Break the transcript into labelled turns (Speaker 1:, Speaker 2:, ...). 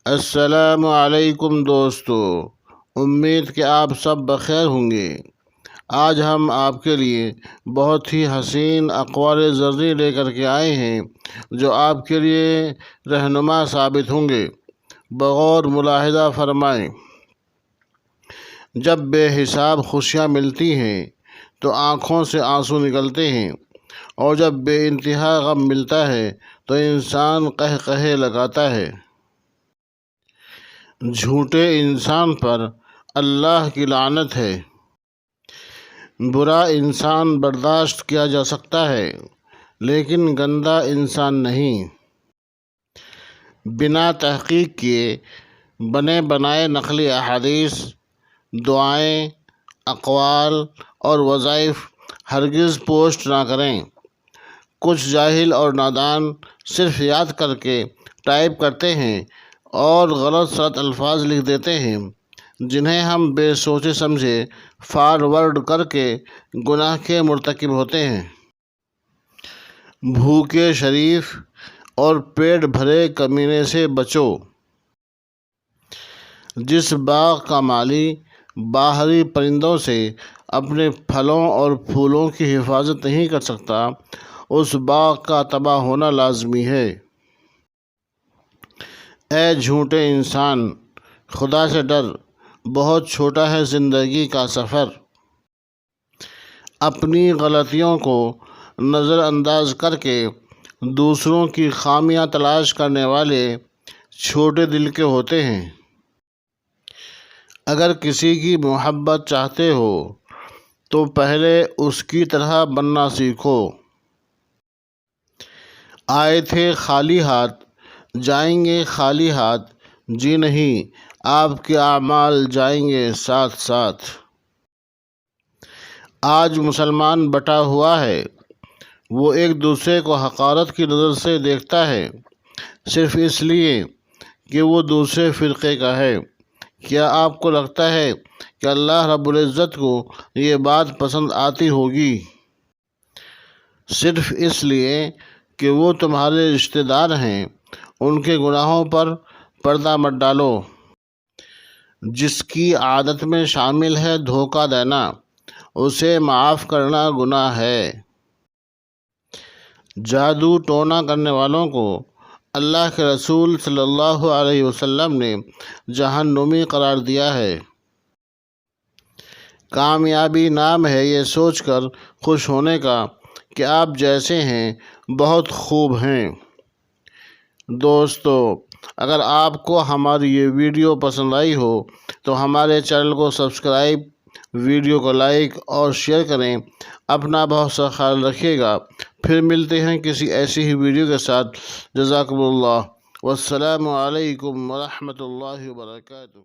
Speaker 1: السلام علیکم دوستو، امید کہ آپ سب بخیر ہوں گے۔ آج ہم آپ کے لیے بہت ہی حسین اقوال زرعی لے کر کے آئے ہیں جو آپ کے لیے رہنما ثابت ہوں گے۔ بغور ملاحظہ فرمائیں۔ جب بے حساب خوشیاں ملتی ہیں تو آنکھوں سے آنسو نکلتے ہیں، اور جب بے انتہا غم ملتا ہے تو انسان قہقہے لگاتا ہے۔ جھوٹے انسان پر اللہ کی لعنت ہے۔ برا انسان برداشت کیا جا سکتا ہے، لیکن گندا انسان نہیں۔ بنا تحقیق کیے بنے بنائے نقلی احادیث، دعائیں، اقوال اور وظائف ہرگز پوسٹ نہ کریں۔ کچھ جاہل اور نادان صرف یاد کر کے ٹائپ کرتے ہیں اور غلط سلط الفاظ لکھ دیتے ہیں، جنہیں ہم بے سوچے سمجھے فارورڈ کر کے گناہ کے مرتکب ہوتے ہیں۔ بھوکے شریف اور پیٹ بھرے کمینے سے بچو۔ جس باغ کا مالی باہری پرندوں سے اپنے پھلوں اور پھولوں کی حفاظت نہیں کر سکتا، اس باغ کا تباہ ہونا لازمی ہے۔ اے جھوٹے انسان، خدا سے ڈر، بہت چھوٹا ہے زندگی کا سفر۔ اپنی غلطیوں کو نظر انداز کر کے دوسروں کی خامیاں تلاش کرنے والے چھوٹے دل کے ہوتے ہیں۔ اگر کسی کی محبت چاہتے ہو تو پہلے اس کی طرح بننا سیکھو۔ آئے تھے خالی ہاتھ، جائیں گے خالی ہاتھ، جی نہیں، آپ کے اعمال جائیں گے ساتھ ساتھ۔ آج مسلمان بٹا ہوا ہے، وہ ایک دوسرے کو حقارت کی نظر سے دیکھتا ہے، صرف اس لیے کہ وہ دوسرے فرقے کا ہے۔ کیا آپ کو لگتا ہے کہ اللہ رب العزت کو یہ بات پسند آتی ہوگی؟ صرف اس لیے کہ وہ تمہارے رشتہ دار ہیں، ان کے گناہوں پر پردہ مت ڈالو۔ جس کی عادت میں شامل ہے دھوکہ دینا، اسے معاف کرنا گناہ ہے۔ جادو ٹونا کرنے والوں کو اللہ کے رسول صلی اللہ علیہ وسلم نے جہنمی قرار دیا ہے۔ کامیابی نام ہے یہ سوچ کر خوش ہونے کا کہ آپ جیسے ہیں بہت خوب ہیں۔ دوستو، اگر آپ کو ہماری یہ ویڈیو پسند آئی ہو تو ہمارے چینل کو سبسکرائب، ویڈیو کو لائک اور شیئر کریں۔ اپنا بہت سا خیال رکھیے گا۔ پھر ملتے ہیں کسی ایسی ہی ویڈیو کے ساتھ۔ جزاکم اللہ، والسلام علیکم ورحمۃ اللہ وبرکاتہ۔